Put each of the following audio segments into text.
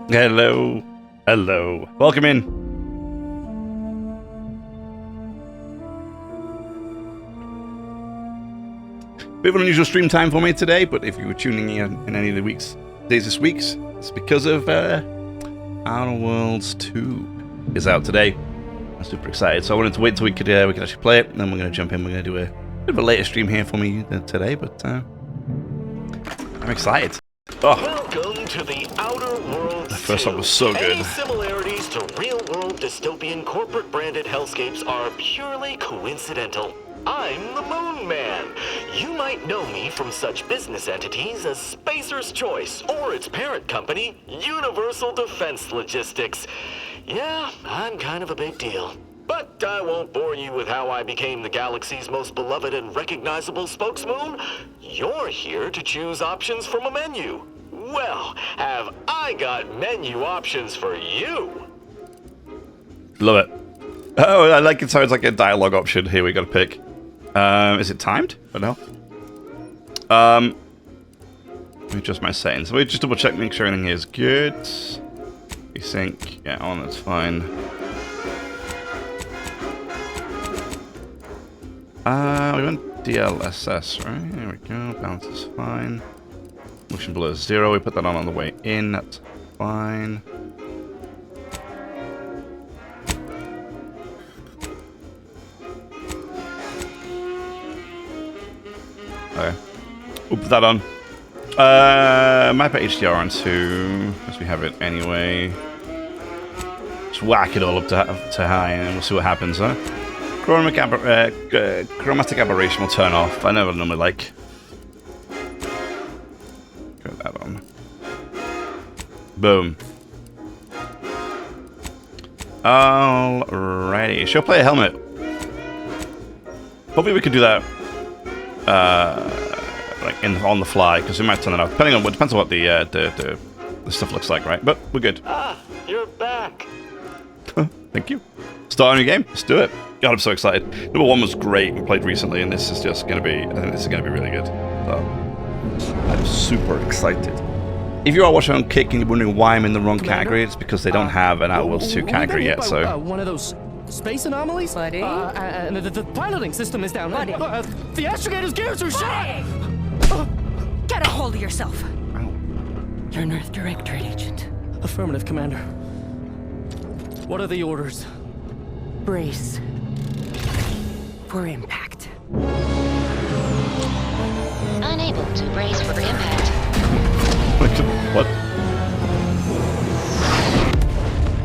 Hello. Hello. Welcome in. Bit of an unusual stream time for me today, but if you were tuning in any of the days this week, it's because of Outer Worlds 2 is out today. I'm super excited, so I wanted to wait till we could actually play it, and then we're going to jump in. We're going to do a bit of a later stream here for me today, but I'm excited. Oh. Welcome to the Outer Worlds. The first one was so good. Any similarities to real-world dystopian corporate-branded hellscapes are purely coincidental. I'm the Moon Man. You might know me from such business entities as Spacer's Choice or its parent company, Universal Defense Logistics. Yeah, I'm kind of a big deal. But I won't bore you with how I became the galaxy's most beloved and recognizable spokesmoon. You're here to choose options from a menu. Well, have I got menu options for you? Love it. Oh, I like it. So it's like a dialogue option here. We got to pick. Is it timed? I don't know. Let me adjust my settings. We just double check, make sure everything is good. We sync. Yeah, on. That's fine. We went DLSS, right? There we go. Balance is fine. Motion blur is 0. We put that on the way in. That's fine. Okay. We'll put that on. Might put HDR on too, because we have it anyway. Just whack it all up to high, and we'll see what happens, huh? Chromatic aberration will turn off. I never normally like. Put that on. Boom. Alrighty. She'll play a helmet. Hopefully we can do that. Like on the fly, because we might turn it off. Depending on what depends on what the stuff looks like, right? But we're good. Ah, you're back. Thank you. Start a new game. Let's do it. God, I'm so excited. Number 1 was great. We played recently, and this is just gonna be. I think this is gonna be really good. So I'm super excited. If you are watching on Kick and you're wondering why I'm in the wrong category, it's because they don't have an Outer Worlds 2 category yet. So one of those space anomalies? Buddy? And the piloting system is down. Buddy. The astrogator's gears are shot! Get a hold of yourself. Ow. You're an Earth Directorate agent. Affirmative, Commander. What are the orders? Brace for impact. Unable to brace for impact. What?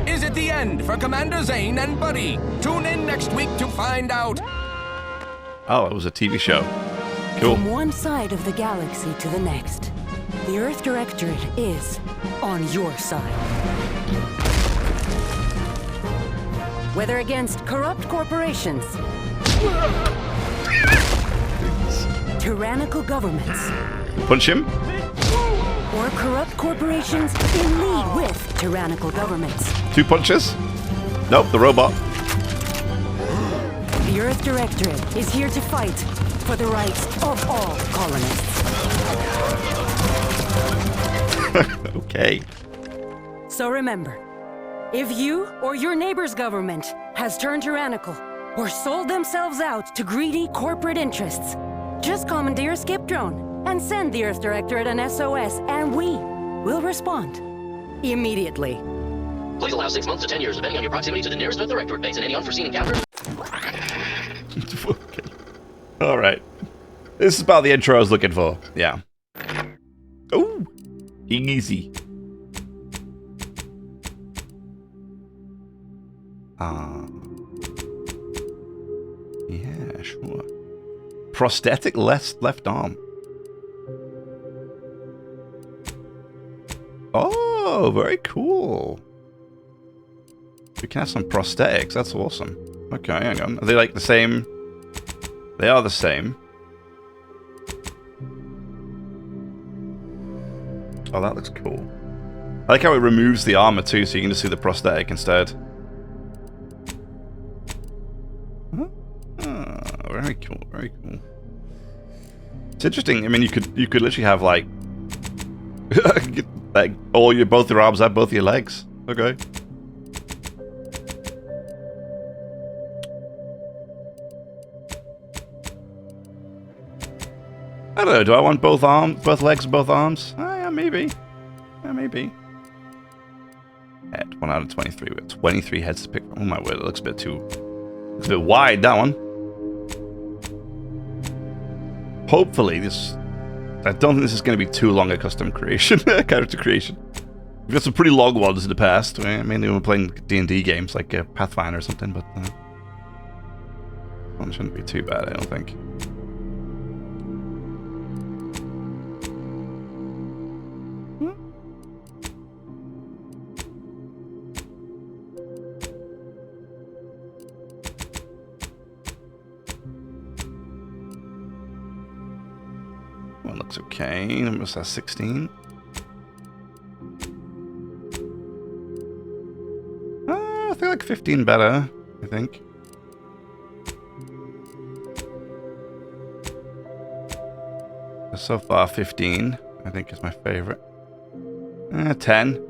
Is it the end for Commander Zane and Buddy? Tune in next week to find out. Oh, it was a TV show. Cool. From one side of the galaxy to the next, the Earth Directorate is on your side. Whether against corrupt corporations, tyrannical governments, Punch him. or corrupt corporations in league with tyrannical governments, 2 punches. Nope, the robot. the Earth Directorate is here to fight for the rights of all colonists. Okay. So remember, if you or your neighbor's government has turned tyrannical or sold themselves out to greedy corporate interests, just commandeer a skip drone and send the Earth Directorate an SOS, and we will respond immediately. Please allow 6 months to 10 years, depending on your proximity to the nearest Earth Directorate base and any unforeseen encounters. Okay. All right. This is about the intro I was looking for. Yeah. Oh, easy. Yeah, sure. Prosthetic left arm. Oh, very cool. We can have some prosthetics. That's awesome. Okay, hang on. Are they like the same? They are the same. Oh, that looks cool. I like how it removes the armor too, so you can just see the prosthetic instead. Very cool, very cool. It's interesting. I mean, you could literally have like Like, both your arms have both your legs. Okay. I don't know. Do I want both legs, both arms? Yeah, maybe. Yeah, maybe. Head. 1 out of 23. We got 23 heads to pick from. Oh my word! It looks a bit wide. That one. Hopefully, this. I don't think this is going to be too long a custom creation, character creation. We've got some pretty long ones in the past. Mainly when we're playing D&D games like Pathfinder or something, but one shouldn't be too bad, I don't think. One looks okay. Almost has 16. I feel like 15 better, I think. So far, 15, I think, is my favorite. 10.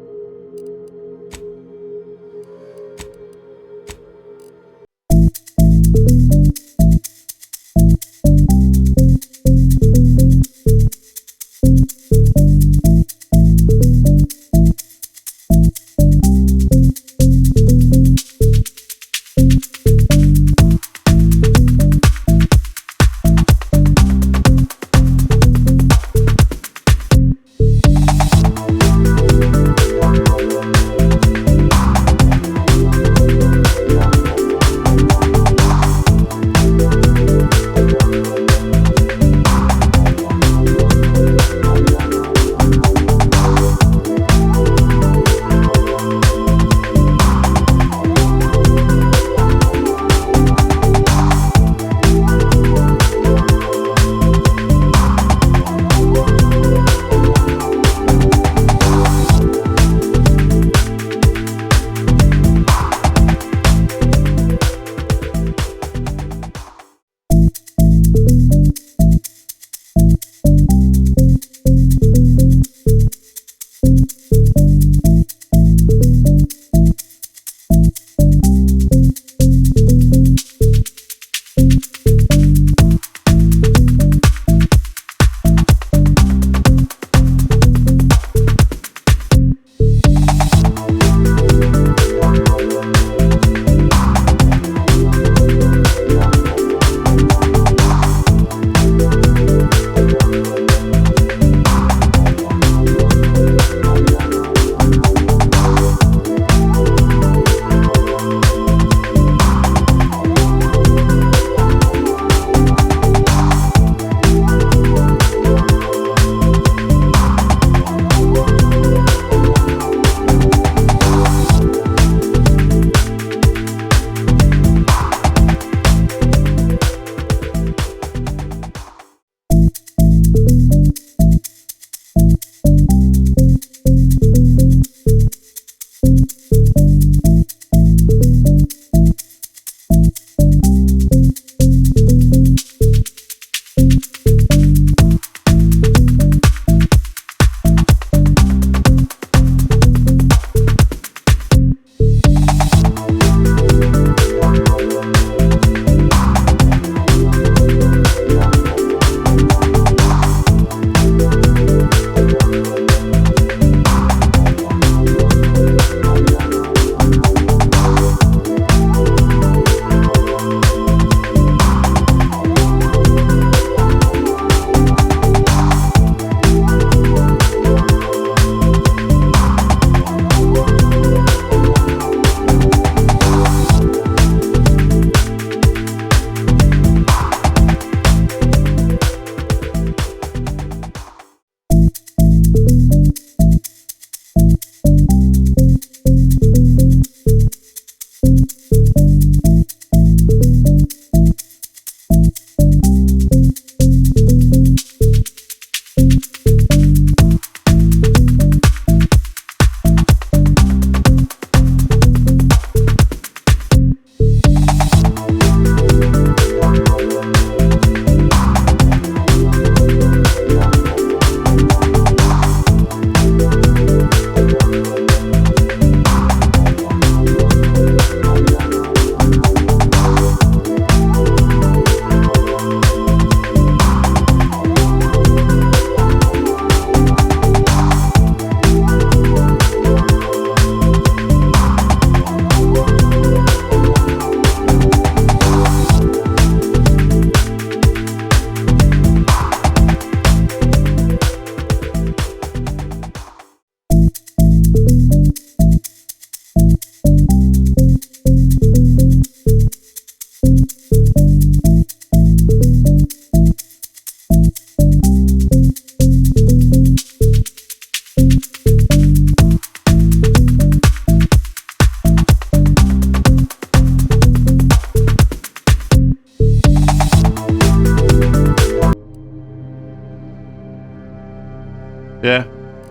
Yeah.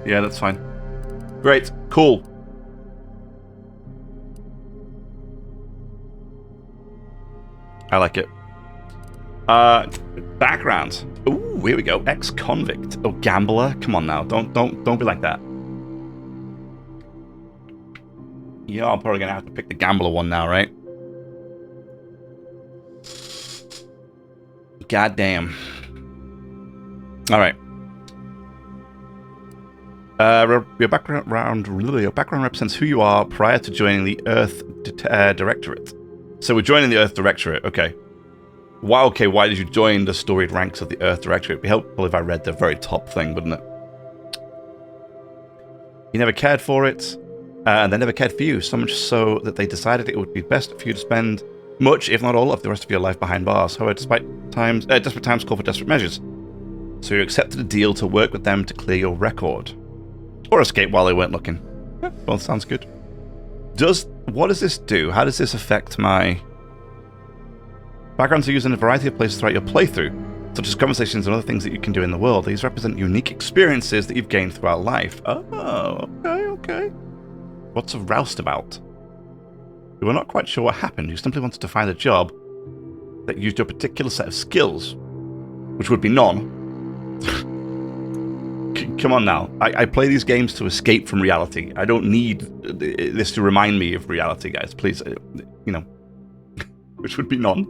Yeah, that's fine. Great. Cool. I like it. Background. Ooh, here we go. Ex-convict. Oh, gambler. Come on now. Don't be like that. Yeah, I'm probably gonna have to pick the gambler one now, right? God damn. All right. Your background represents who you are prior to joining the Earth Directorate. So we're joining the Earth Directorate. Okay. Why? Okay. Why did you join the storied ranks of the Earth Directorate? It'd be helpful if I read the very top thing, wouldn't it? You never cared for it, and they never cared for you. So much so that they decided it would be best for you to spend much, if not all, of the rest of your life behind bars. However, desperate times call for desperate measures. So you accepted a deal to work with them to clear your record. Or escape while they weren't looking. Yeah, well, sounds good. What does this do? How does this affect my... Backgrounds are used in a variety of places throughout your playthrough, such as conversations and other things that you can do in the world. These represent unique experiences that you've gained throughout life. Oh, okay. What's a roustabout? You were not quite sure what happened. You simply wanted to find a job that used your particular set of skills, which would be none. Come on now. I play these games to escape from reality. I don't need this to remind me of reality, guys. Please, which would be none.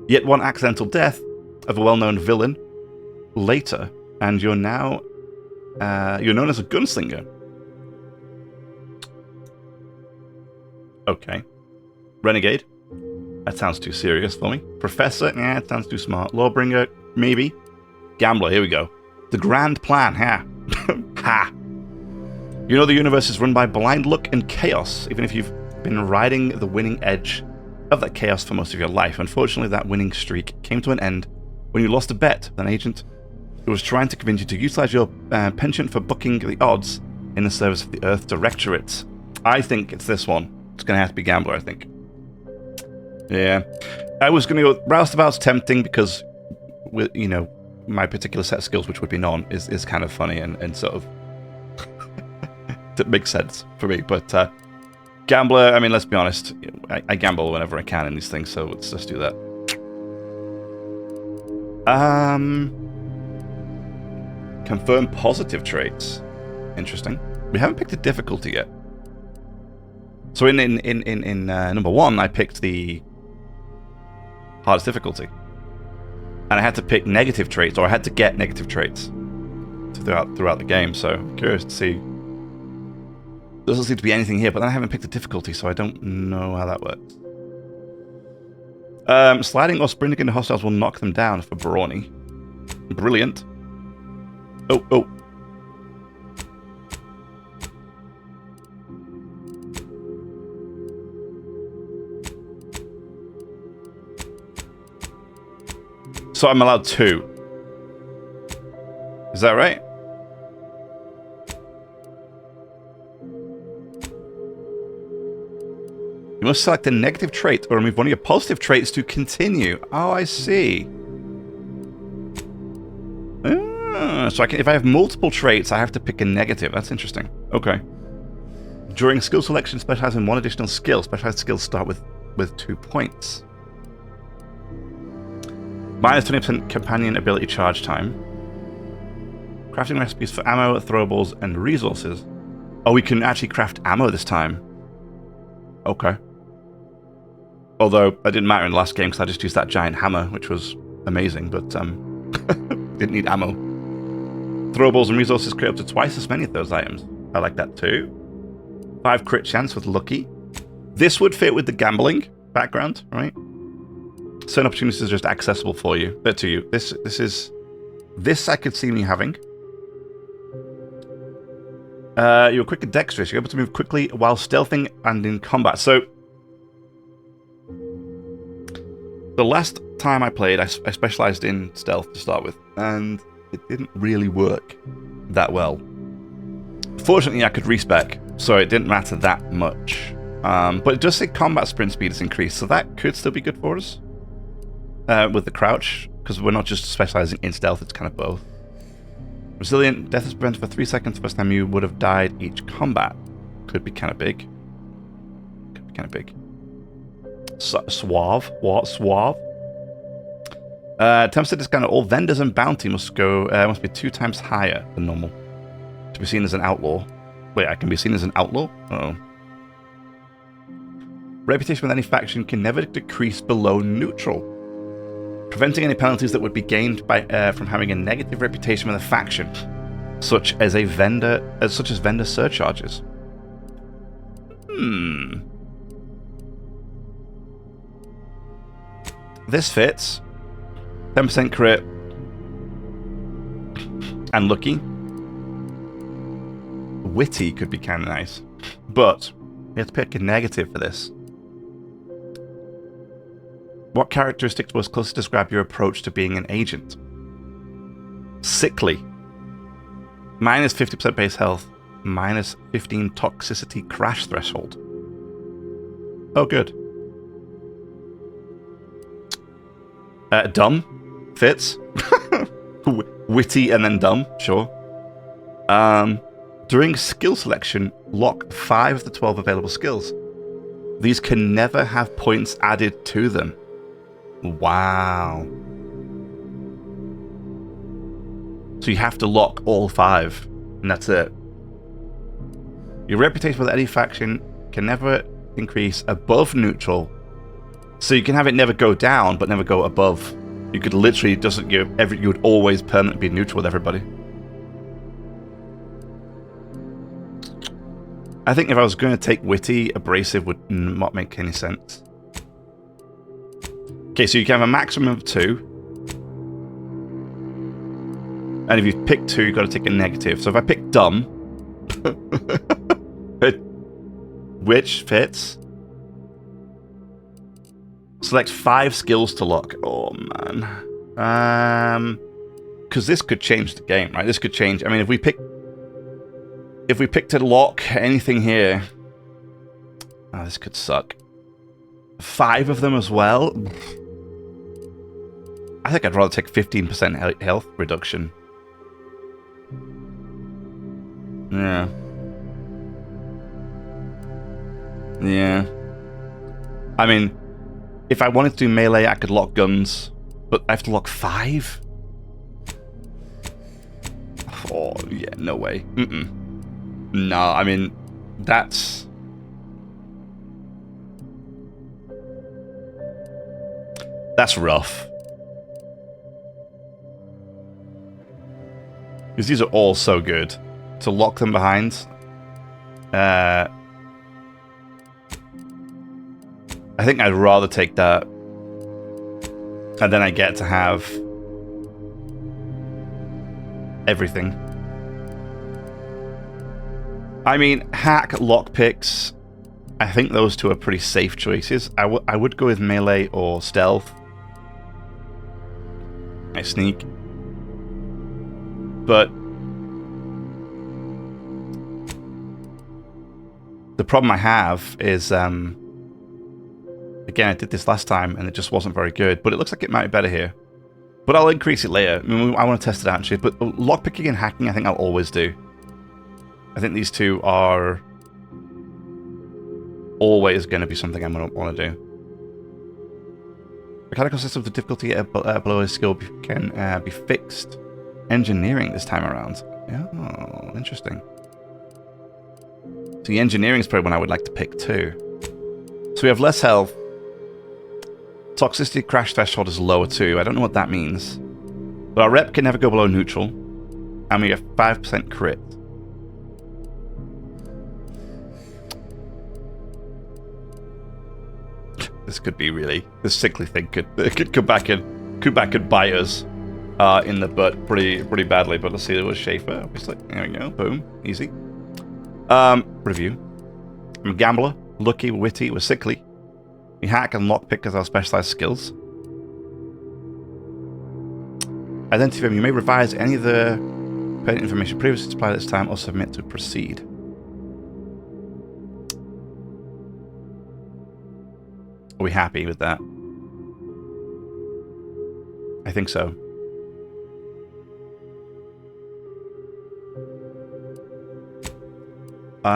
Yet one accidental death of a well-known villain later, and you're now you're known as a gunslinger. Okay. Renegade. That sounds too serious for me. Professor. Yeah, it sounds too smart. Lawbringer. Maybe. Gambler. Here we go. The grand plan. Ha. Ha. You know the universe is run by blind luck and chaos, even if you've been riding the winning edge of that chaos for most of your life. Unfortunately, that winning streak came to an end when you lost a bet with an agent who was trying to convince you to utilize your penchant for bucking the odds in the service of the Earth Directorate. I think it's this one. It's going to have to be Gambler, I think. Yeah. I was going to go... Roustabout's tempting because, with my particular set of skills, which would be none, is kind of funny and sort of... It makes sense for me, but... Gambler, I mean, let's be honest. I gamble whenever I can in these things, so let's just do that. Confirm positive traits. Interesting. We haven't picked a difficulty yet. So in number 1, I picked the hardest difficulty. And I had to pick negative traits, or I had to get negative traits throughout the game, so I'm curious to see. Doesn't seem to be anything here, but then I haven't picked a difficulty, so I don't know how that works. Sliding or sprinting into hostiles will knock them down for Brawny. Brilliant. Oh. So I'm allowed 2. Is that right? You must select a negative trait or remove one of your positive traits to continue. Oh, I see. So if I have multiple traits, I have to pick a negative. That's interesting. Okay. During skill selection, specialize in one additional skill. Specialized skills start with 2 points. Minus 20% companion ability charge time. Crafting recipes for ammo, throwables, and resources. Oh, we can actually craft ammo this time. Okay. Although, that didn't matter in the last game because I just used that giant hammer, which was amazing, but didn't need ammo. Throwables and resources create up to twice as many of those items. I like that too. 5 crit chance with Lucky. This would fit with the gambling background, right? Certain opportunities are just accessible for you. But to you. This I could see me having. You're quick and dexterous. You're able to move quickly while stealthing and in combat. So, the last time I played, I specialized in stealth to start with, and it didn't really work that well. Fortunately, I could respec, so it didn't matter that much. But it does say combat sprint speed is increased, so that could still be good for us with the crouch, because we're not just specializing in stealth, it's kind of both. Resilient. Death is prevented for 3 seconds the first time you would have died each combat. Could be kind of big. Could be kind of big. Suave. What? Suave? 10% discount. All vendors and bounty must be 2 times higher than normal to be seen as an outlaw. Wait, I can be seen as an outlaw? Uh-oh. Reputation with any faction can never decrease below neutral, preventing any penalties that would be gained by from having a negative reputation with a faction, such as vendor surcharges. This fits. 10% crit and lucky. Witty could be kind of nice, but we have to pick a negative for this. What characteristics most closely describe your approach to being an agent? Sickly. Minus 50% base health. Minus 15 toxicity crash threshold. Oh, good. Dumb. Fits. Witty and then dumb. Sure. During skill selection, lock 5 of the 12 available skills. These can never have points added to them. Wow. So you have to lock all 5, and that's it. Your reputation with any faction can never increase above neutral. So you can have it never go down, but never go above. You could literally you would always permanently be neutral with everybody. I think if I was going to take witty, abrasive would not make any sense. Okay, so you can have a maximum of 2. And if you pick 2, you've got to take a negative. So if I pick dumb, which fits, select 5 skills to lock. Oh, man. Because this could change the game, right? This could change. I mean, if we pick to lock anything here, oh, this could suck. 5 of them as well. I think I'd rather take 15% health reduction. Yeah. Yeah. I mean, if I wanted to do melee, I could lock guns, but I have to lock 5? Oh, yeah, no way. No, I mean, that's rough. Because these are all so good. To lock them behind. I think I'd rather take that. And then I get to have everything. I mean, hack, lockpicks. I think those 2 are pretty safe choices. I would go with melee or stealth. I sneak. But the problem I have is, again, I did this last time and it just wasn't very good, but it looks like it might be better here. But I'll increase it later. I mean, I want to test it out actually, but lockpicking and hacking I think I'll always do. I think these 2 are always going to be something I'm going to want to do. Mechanical system of the difficulty below a skill can be fixed. Engineering this time around. Oh, interesting. So the engineering is probably one I would like to pick too. So we have less health. Toxicity crash threshold is lower too. I don't know what that means. But our rep can never go below neutral. And we have 5% crit. This could be really... This sickly thing could come back and bite us in the butt pretty badly. But let's see, it was Schaefer, obviously. There we go. Boom. Easy. Review. I'm a gambler. Lucky, witty, we're sickly. We hack and lockpick as our specialized skills. Identify. You may revise any of the pertinent information previously supplied at this time or submit to proceed. Are we happy with that? I think so. See,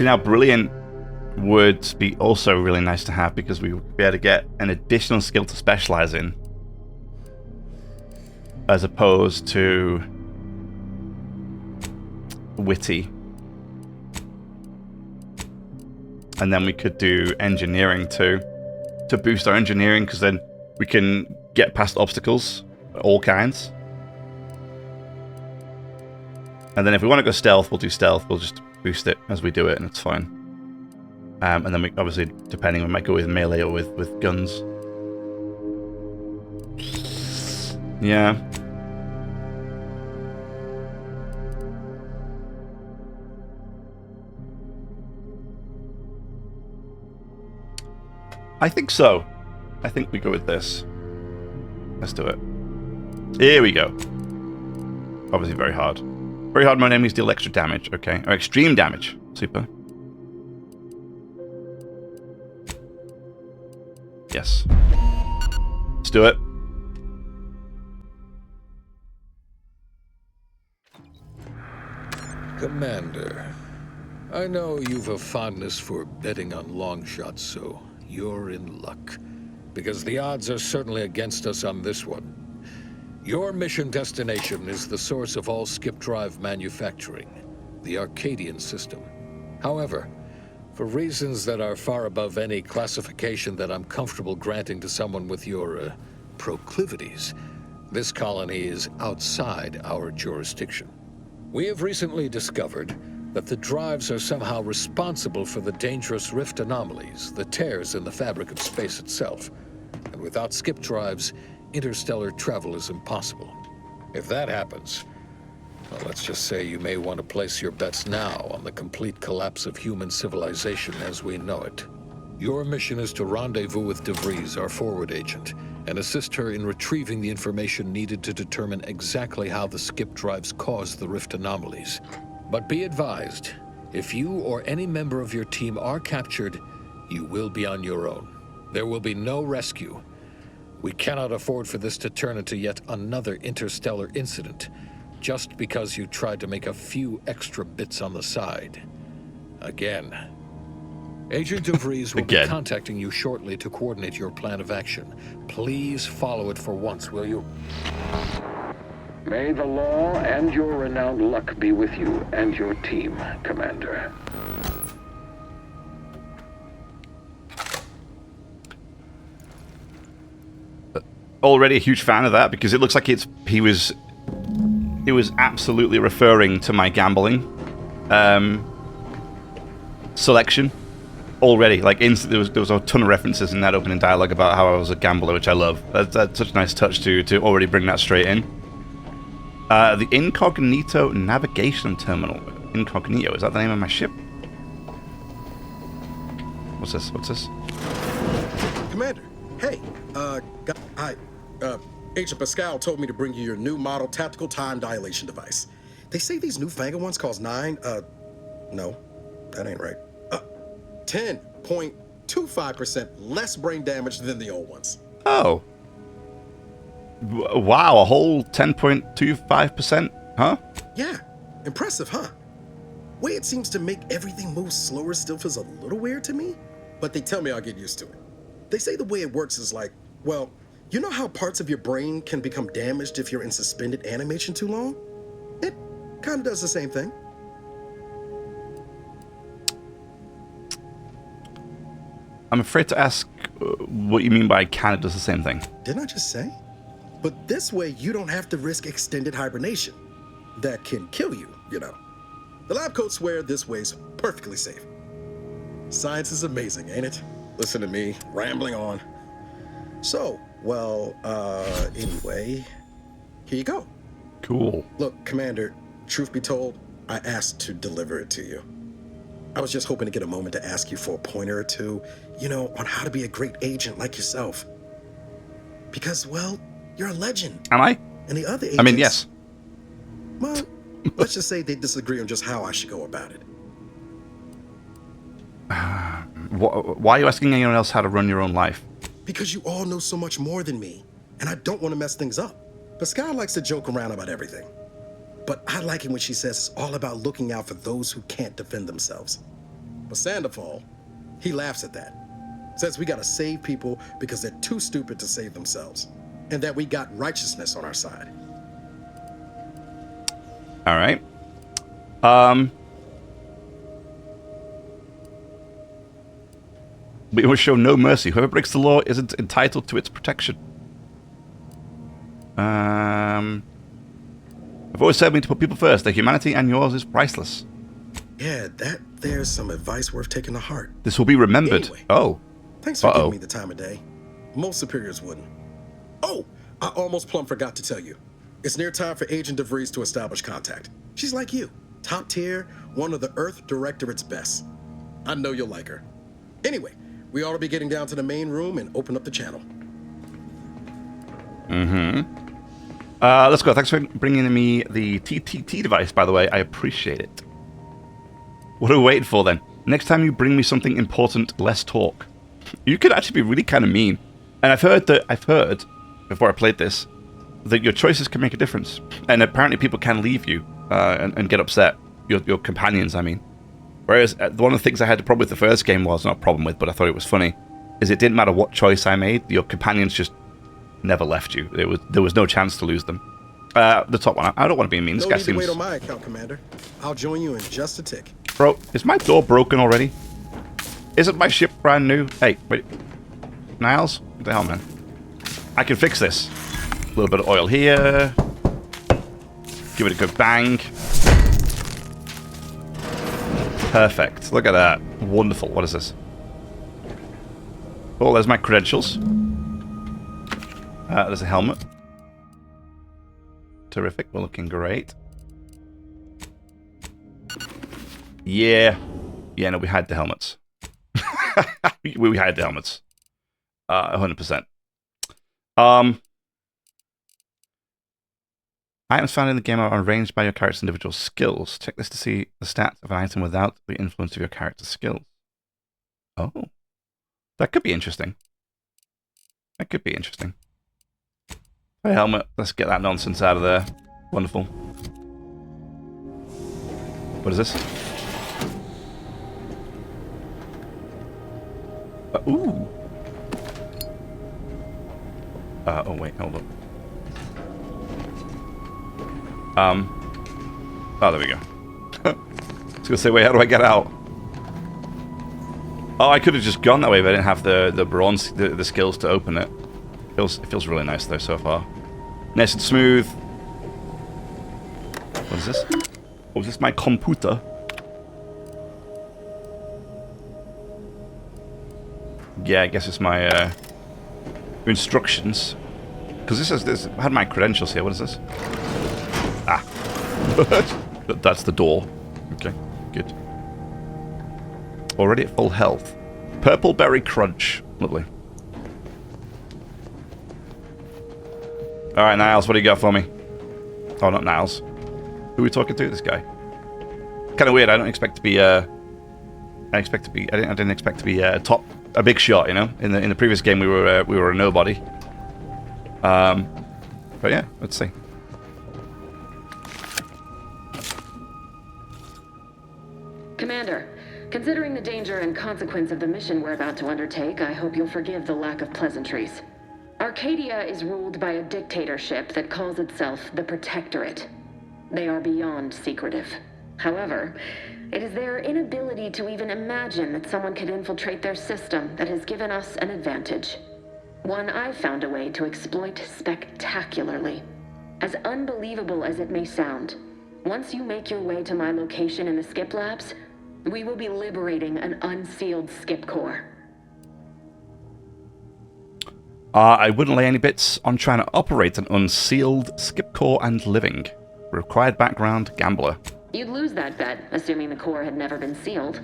now brilliant would be also really nice to have because we would be able to get an additional skill to specialize in, as opposed to witty. And then we could do engineering too, to boost our engineering, because then we can get past obstacles, all kinds. And then if we want to go stealth, we'll do stealth. We'll just boost it as we do it, and it's fine. And then we obviously, depending, we might go with melee or with guns. Yeah. I think so. I think we go with this. Let's do it. Here we go. Obviously very hard. Very hard mode enemies deal extra damage. Okay. Or extreme damage. Super. Yes. Let's do it. Commander, I know you've a fondness for betting on long shots, so you're in luck. Because the odds are certainly against us on this one. Your mission destination is the source of all skip drive manufacturing, the Arcadian system. However, for reasons that are far above any classification that I'm comfortable granting to someone with your proclivities, this colony is outside our jurisdiction. We have recently discovered that the drives are somehow responsible for the dangerous rift anomalies, the tears in the fabric of space itself. And without skip drives, interstellar travel is impossible. If that happens, well, let's just say you may want to place your bets now on the complete collapse of human civilization as we know it. Your mission is to rendezvous with DeVries, our forward agent, and assist her in retrieving the information needed to determine exactly how the skip drives cause the rift anomalies. But be advised, if you or any member of your team are captured, you will be on your own. There will be no rescue. We cannot afford for this to turn into yet another interstellar incident, just because you tried to make a few extra bits on the side. Again. Agent DeVries will be contacting you shortly to coordinate your plan of action. Please follow it for once, will you? May the law and your renowned luck be with you and your team, Commander. Already a huge fan of that, because it looks like he was absolutely referring to my gambling selection already. Like there was a ton of references in that opening dialogue about how I was a gambler, which I love. That's such a nice touch to already bring that straight in. The Incognito Navigation Terminal. Incognito, is that the name of my ship? What's this? Commander, hey, Agent Pascal told me to bring you your new model tactical time dilation device. They say these newfangled ones cause no, that ain't right. 10.25% less brain damage than the old ones. Oh. Wow, a whole 10.25%, huh? Yeah, impressive, huh? Way it seems to make everything move slower still feels a little weird to me, but they tell me I'll get used to it. They say the way it works is like, well, you know how parts of your brain can become damaged if you're in suspended animation too long? It kind of does the same thing. I'm afraid to ask what you mean by kind of does the same thing. Didn't I just say? But this way, you don't have to risk extended hibernation. That can kill you, you know. The lab coats swear this way's perfectly safe. Science is amazing, ain't it? Listen to me, rambling on. So, well, anyway, here you go. Cool. Look, Commander, truth be told, I asked to deliver it to you. I was just hoping to get a moment to ask you for a pointer or two, you know, on how to be a great agent like yourself. Because, well, you're a legend. Am I? And the other agents... I mean, yes. Well, Let's just say they disagree on just how I should go about it. Why are you asking anyone else how to run your own life? Because you all know so much more than me, and I don't want to mess things up. But Sky likes to joke around about everything. But I like it when she says it's all about looking out for those who can't defend themselves. But Sandoval, he laughs at that. Says we gotta save people because they're too stupid to save themselves. And that we got righteousness on our side. All right. We will show no mercy. Whoever breaks the law isn't entitled to its protection. I've always said we need to put people first. Their humanity and yours is priceless. Yeah, there's some advice worth taking to heart. This will be remembered. Anyway, oh. Thanks for giving me the time of day. Most superiors wouldn't. Oh, I almost plumb forgot to tell you. It's near time for Agent DeVries to establish contact. She's like you. Top tier, one of the Earth Directorate's best. I know you'll like her. Anyway, we ought to be getting down to the main room and open up the channel. Let's go. Thanks for bringing me the TTT device, by the way. I appreciate it. What are we waiting for, then? Next time you bring me something important, less talk. You could actually be really kind of mean. And I've heard, before I played this, that your choices can make a difference. And apparently people can leave you and get upset. Your companions, I mean. Whereas one of the things I had a problem with the first game was, not a problem with, but I thought it was funny, is it didn't matter what choice I made, your companions just never left you. There was no chance to lose them. The top one, I don't want to be mean. This guy seems... No need to wait on my account, Commander. I'll join you in just a tick. Bro, is my door broken already? Isn't my ship brand new? Hey, wait. Niles? What the hell, man? I can fix this. A little bit of oil here. Give it a good bang. Perfect. Look at that. Wonderful. What is this? Oh, there's my credentials. There's a helmet. Terrific. We're looking great. Yeah. Yeah, no, we had the helmets. we had the helmets. 100%. Items found in the game are arranged by your character's individual skills. Check this to see the stats of an item without the influence of your character's skills. Oh. That could be interesting. That could be interesting. Hey, helmet. Let's get that nonsense out of there. Wonderful. What is this? Ooh. Oh, wait. Hold up. Oh, there we go. I was gonna say, wait, how do I get out? Oh, I could have just gone that way, but I didn't have the bronze, the skills to open it. It feels really nice though so far. Nice and smooth. What is this? Oh, is this my computer? Yeah, I guess it's my instructions. Because this had my credentials here. What is this? Ah. That's the door. Okay, good. Already at full health. Purple berry crunch. Lovely. Alright, Niles, what do you got for me? Oh, not Niles. Who are we talking to? This guy. Kind of weird. I don't expect to be. I didn't expect to be a big shot. You know, in the previous game we were a nobody. But yeah, let's see. Commander, considering the danger and consequence of the mission we're about to undertake, I hope you'll forgive the lack of pleasantries. Arcadia is ruled by a dictatorship that calls itself the Protectorate. They are beyond secretive. However, it is their inability to even imagine that someone could infiltrate their system that has given us an advantage. One I've found a way to exploit spectacularly. As unbelievable as it may sound, once you make your way to my location in the Skip Labs, we will be liberating an unsealed Skip core. I wouldn't lay any bits on trying to operate an unsealed Skip core and living. Required background, gambler. You'd lose that bet, assuming the core had never been sealed.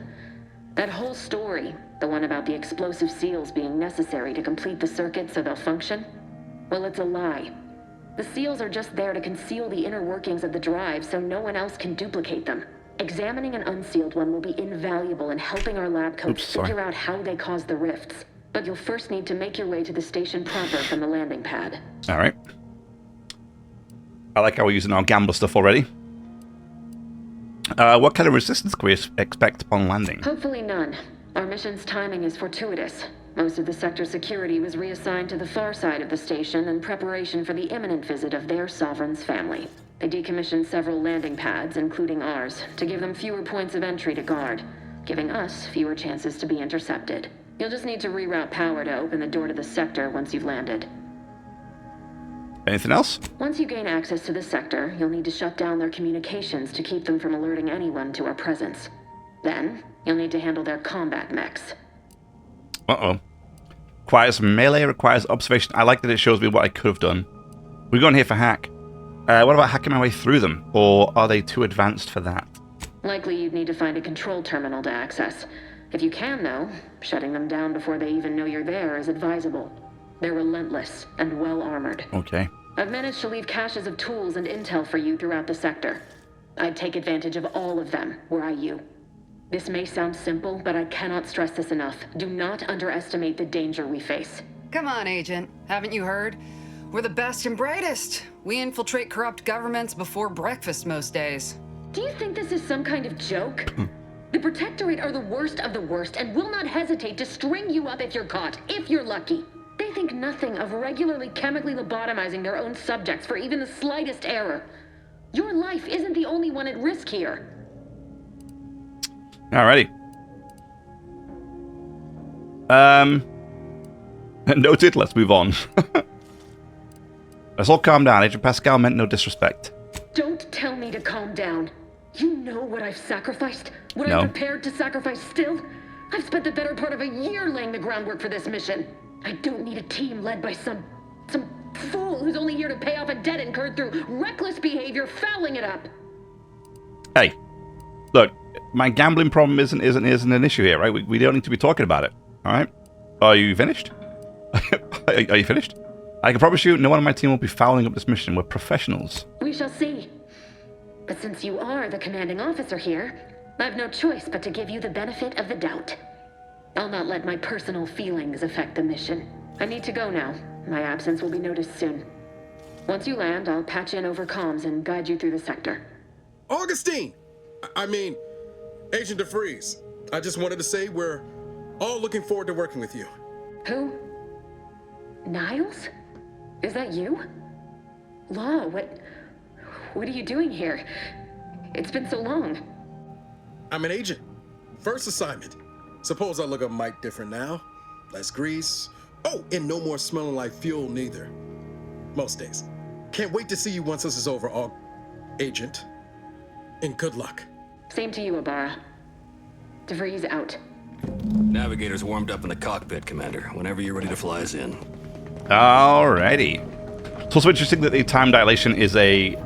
That whole story, the one about the explosive seals being necessary to complete the circuit so they'll function, well, it's a lie. The seals are just there to conceal the inner workings of the drive so no one else can duplicate them. Examining an unsealed one will be invaluable in helping our lab coats figure out how they cause the rifts. But you'll first need to make your way to the station proper from the landing pad. All right. I like how we're using our gambler stuff already. What kind of resistance can we expect upon landing? Hopefully none. Our mission's timing is fortuitous. Most of the sector's security was reassigned to the far side of the station in preparation for the imminent visit of their sovereign's family. They decommissioned several landing pads, including ours, to give them fewer points of entry to guard, giving us fewer chances to be intercepted. You'll just need to reroute power to open the door to the sector once you've landed. Anything else? Once you gain access to the sector, you'll need to shut down their communications to keep them from alerting anyone to our presence. Then, you'll need to handle their combat mechs. Uh-oh. Requires melee, requires observation. I like that it shows me what I could have done. We're going here for hack. What about hacking my way through them? Or are they too advanced for that? Likely you'd need to find a control terminal to access. If you can, though, shutting them down before they even know you're there is advisable. They're relentless and well-armored. Okay. I've managed to leave caches of tools and intel for you throughout the sector. I'd take advantage of all of them, were I you. This may sound simple, but I cannot stress this enough. Do not underestimate the danger we face. Come on, Agent. Haven't you heard? We're the best and brightest. We infiltrate corrupt governments before breakfast most days. Do you think this is some kind of joke? The Protectorate are the worst of the worst and will not hesitate to string you up if you're caught, if you're lucky. They think nothing of regularly chemically lobotomizing their own subjects for even the slightest error. Your life isn't the only one at risk here. Alrighty. Noted, let's move on. Let's all calm down. Agent Pascal meant no disrespect. Don't tell me to calm down. You know what I've sacrificed? What I'm prepared to sacrifice still? I've spent the better part of a year laying the groundwork for this mission. I don't need a team led by some fool who's only here to pay off a debt incurred through reckless behavior, fouling it up. Hey, look, my gambling problem isn't an issue here, right? We don't need to be talking about it, all right? Are you finished? Are you finished? I can promise you, no one on my team will be fouling up this mission. We're professionals. We shall see. But since you are the commanding officer here, I've no choice but to give you the benefit of the doubt. I'll not let my personal feelings affect the mission. I need to go now. My absence will be noticed soon. Once you land, I'll patch in over comms and guide you through the sector. Augustine! I mean, Agent DeFreeze. I just wanted to say we're all looking forward to working with you. Who? Niles? Is that you? Law, what are you doing here? It's been so long. I'm an agent. First assignment. Suppose I look a mite different now. Less grease. Oh, and no more smelling like fuel neither. Most days. Can't wait to see you once this is over, Agent. And good luck. Same to you, Ibarra. DeVries out. Navigator's warmed up in the cockpit, Commander. Whenever you're ready to fly us in. Alrighty. It's also interesting that the time dilation is a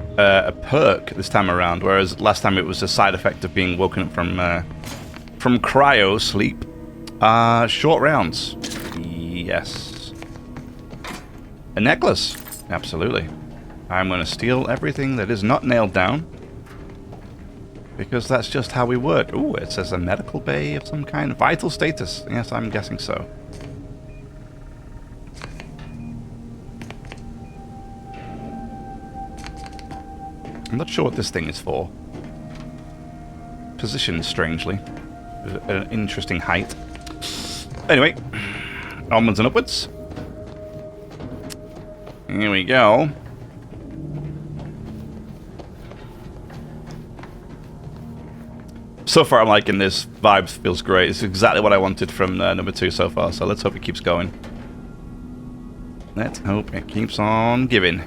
perk this time around, whereas last time it was a side effect of being woken up from cryo sleep. Short rounds. Yes. A necklace. Absolutely. I'm going to steal everything that is not nailed down, because that's just how we work. Ooh, it says a medical bay of some kind. Vital status. Yes, I'm guessing so. I'm not sure what this thing is for. Positioned strangely. At an interesting height. Anyway, onwards and upwards. Here we go. So far I'm liking this. Vibes feels great. It's exactly what I wanted from number 2 so far, so let's hope it keeps going. Let's hope it keeps on giving.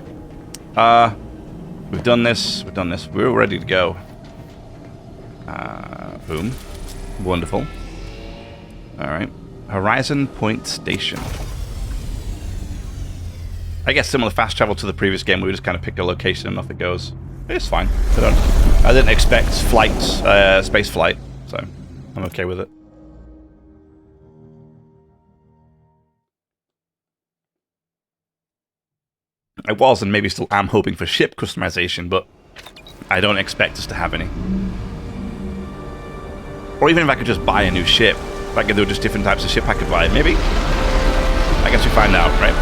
We've done this. We're ready to go. Boom. Wonderful. Alright. Horizon Point Station. I guess similar fast travel to the previous game, we just kind of pick a location and off it goes. It's fine. I didn't expect flights, space flight, so I'm okay with it. I was and maybe still am hoping for ship customization, but I don't expect us to have any. Or even if I could just buy a new ship, like if there were just different types of ship I could buy, maybe? I guess we find out, right?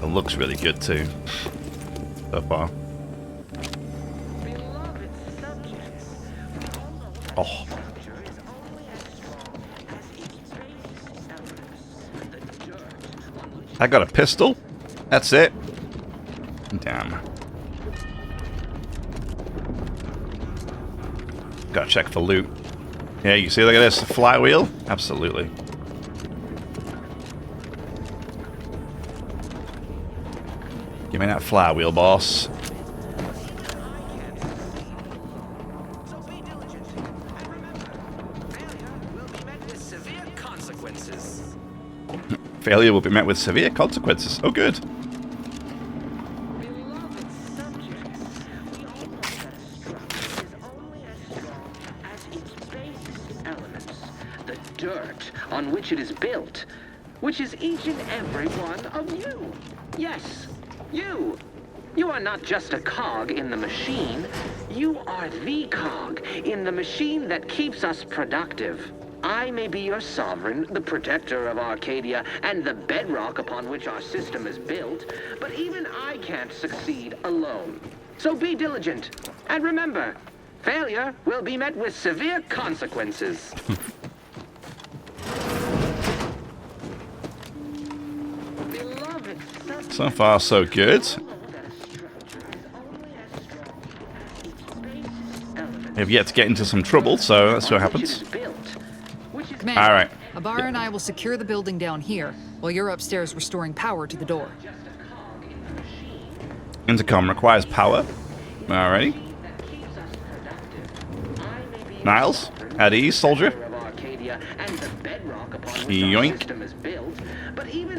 It looks really good too, so far. Oh. I got a pistol. That's it. Damn. Gotta check for loot. Yeah, you see, look at this. Flywheel? Absolutely. Give me that flywheel, boss. Failure will be met with severe consequences. Oh, good. The dirt on which it is built, which is each and every one of you. Yes, you. You are not just a cog in the machine. You are the cog in the machine that keeps us productive. I may be your sovereign, the protector of Arcadia, and the bedrock upon which our system is built, but even I can't succeed alone. So be diligent, and remember, failure will be met with severe consequences. So far, so good. We've yet to get into some trouble, so let's see what happens. Commander, all right. Abara and I will secure the building down here, while you're upstairs restoring power to the door. Intercom requires power. Alrighty. Niles, at ease, soldier. Yoink.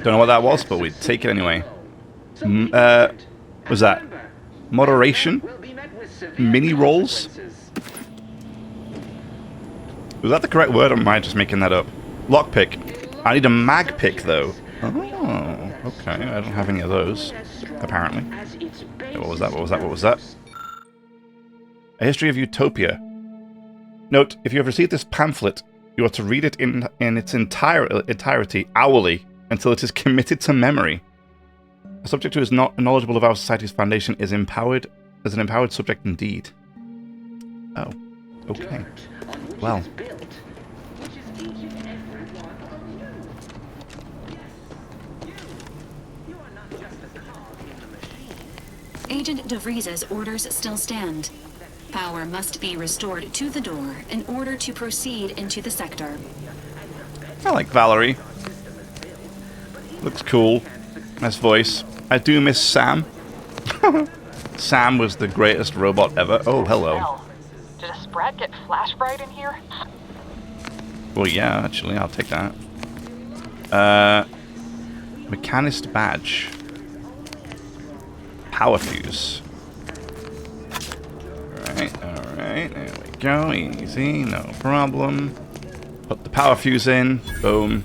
Don't know what that was, but we'd take it anyway. What was that? Moderation? Mini rolls? Was that the correct word, or am I just making that up? Lockpick. I need a mag pick, though. Oh, okay. I don't have any of those, apparently. What was that? What was that? What was that? A History of Utopia. Note, if you have received this pamphlet, you are to read it in its entirety hourly until it is committed to memory. A subject who is not knowledgeable of our society's foundation is empowered as an empowered subject indeed. Oh, okay. Well. Agent DeVries's orders still stand. Power must be restored to the door in order to proceed into the sector. I like Valerie. Looks cool. Nice voice. I do miss Sam. Sam was the greatest robot ever. Oh, hello. Did a sprat get flash fried in here? Well, yeah, actually, I'll take that. Mechanist badge. Power fuse. Alright, there we go. Easy, no problem. Put the power fuse in. Boom.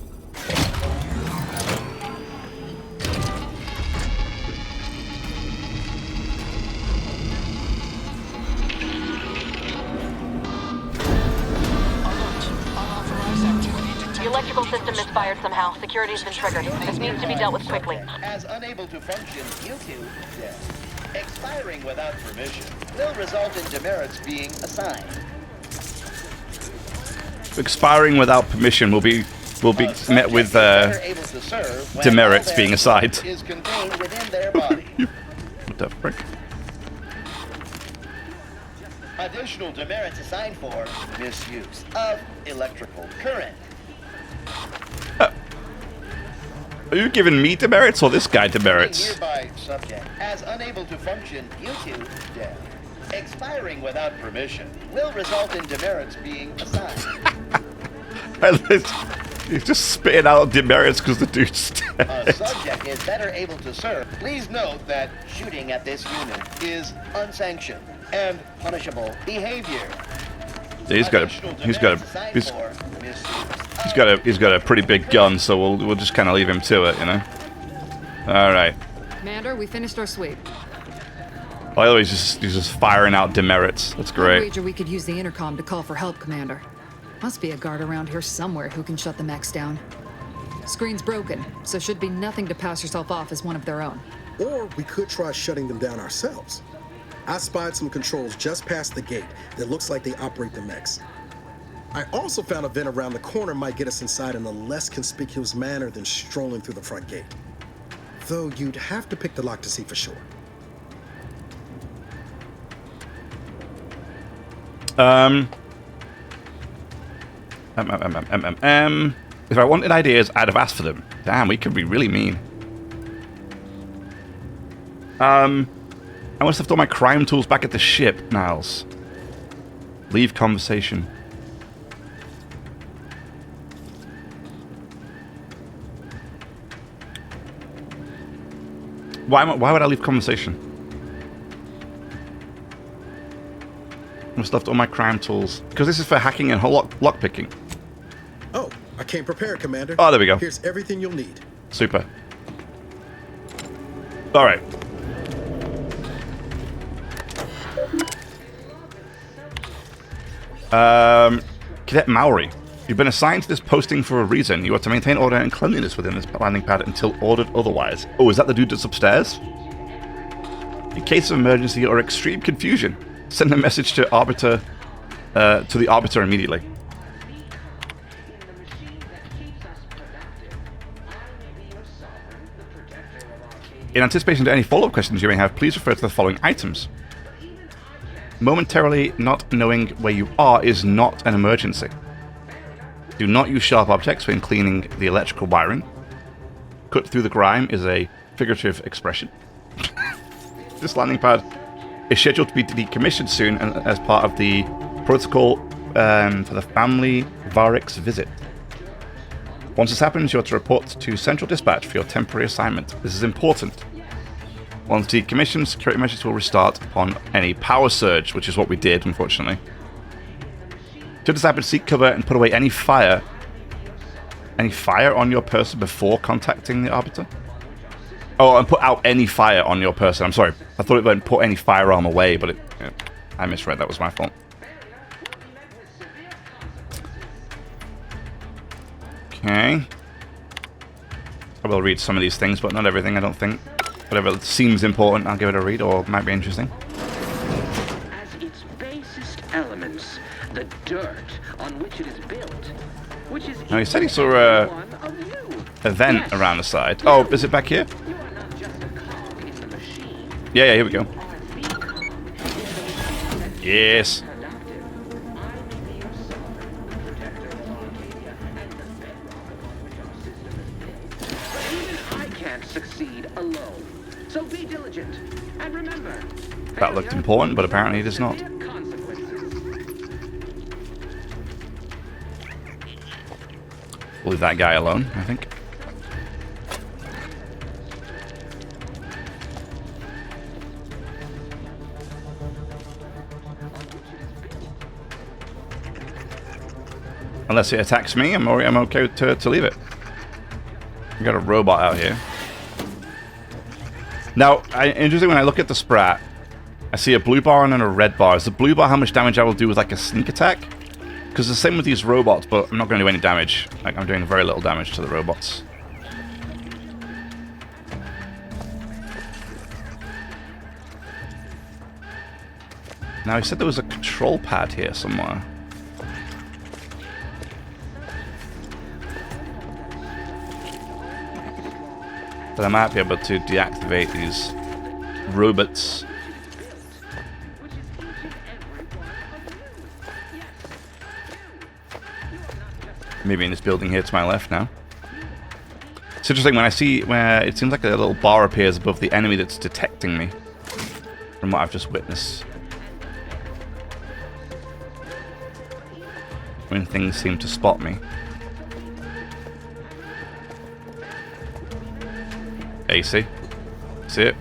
The electrical system misfired somehow. Security's been triggered. This needs to be dealt with quickly. As unable to function due to death. Expiring without permission will result in demerits being assigned. Expiring without permission will be met with demerits being assigned. Is contained within their body. What the frick? Additional demerits assigned for misuse of electrical current. Are you giving me demerits or this guy demerits? Nearby subject as unable to function due to death. Expiring without permission will result in demerits being assigned. He's just spitting out demerits because the dude's dead. A subject is better able to serve. Please note that shooting at this unit is unsanctioned. and punishable behavior. He's got a pretty big gun, so we'll just kind of leave him to it, you know. All right. Commander, we finished our sweep. By the way, he's just firing out demerits. That's I great. wager we could use the intercom to call for help, Commander. Must be a guard around here somewhere who can shut the mechs down. Screen's broken, so should be nothing to pass yourself off as one of their own. Or we could try shutting them down ourselves. I spied some controls just past the gate that looks like they operate the mechs. I also found a vent around the corner might get us inside in a less conspicuous manner than strolling through the front gate. Though you'd have to pick the lock to see for sure. If I wanted ideas, I'd have asked for them. Damn, we could be really mean. I must have thrown my crime tools back at the ship, Niles. Leave conversation. Why would I leave conversation? I must have left all my crime tools. Because this is for hacking and lockpicking. Oh, I came prepared, Commander. Oh, there we go. Here's everything you'll need. Super. All right. Cadet Maori, you've been assigned to this posting for a reason. You are to maintain order and cleanliness within this landing pad until ordered otherwise. Oh, is that the dude that's upstairs? In case of emergency or extreme confusion, send a message to Arbiter, to the Arbiter immediately. In anticipation to any follow-up questions you may have, please refer to the following items. Momentarily not knowing where you are is not an emergency. Do not use sharp objects when cleaning the electrical wiring. Cut through the grime is a figurative expression. This landing pad is scheduled to be decommissioned soon as part of the protocol for the family Varix visit. Once this happens, you are to report to Central Dispatch for your temporary assignment. This is important. Once decommissioned, security measures will restart upon any power surge, which is what we did, unfortunately. Should this happen, seek cover and put away any fire on your person before contacting the Arbiter? Oh, and put out any fire on your person. I'm sorry. I thought it meant put any firearm away, but I misread. That was my fault. Okay. I will read some of these things, but not everything, I don't think. Whatever seems important, I'll give it a read, or might be interesting. As its basest elements, the dirt on which it is built, which is Now, he said he saw a vent around the side. Oh, is it back here? Yeah, here we go. Yes. I can't succeed alone. So be diligent. And remember, That looked important, but apparently it is not. We'll leave that guy alone, I think. Unless it attacks me, I'm okay to leave it. We got a robot out here. Now, interesting, when I look at the Sprat, I see a blue bar and then a red bar. Is the blue bar how much damage I will do with like a sneak attack? Because the same with these robots, but I'm not going to do any damage. Like, I'm doing very little damage to the robots. Now, he said there was a control pad here somewhere. But I might be able to deactivate these robots. Maybe in this building here to my left now. It's interesting when I see where it seems like a little bar appears above the enemy that's detecting me. From what I've just witnessed. When things seem to spot me. Hey, see it?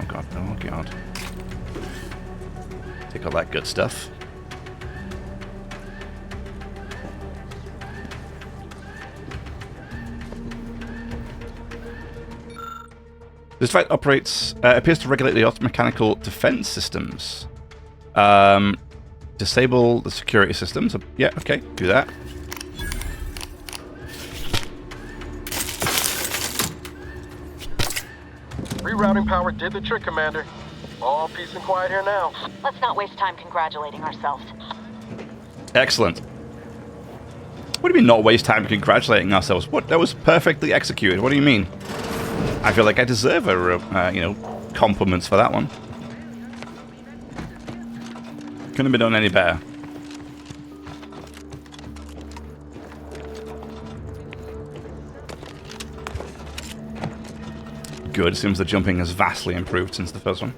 Oh god, oh god. Take all that good stuff. This device appears to regulate the mechanical defense systems. Disable the security systems. Yeah, okay, do that. Rerouting power did the trick, Commander. All peace and quiet here now. Let's not waste time congratulating ourselves. Excellent. What do you mean not waste time congratulating ourselves? What? That was perfectly executed. What do you mean? I feel like I deserve compliments for that one. Couldn't have been done any better. Good. Seems the jumping has vastly improved since the first one.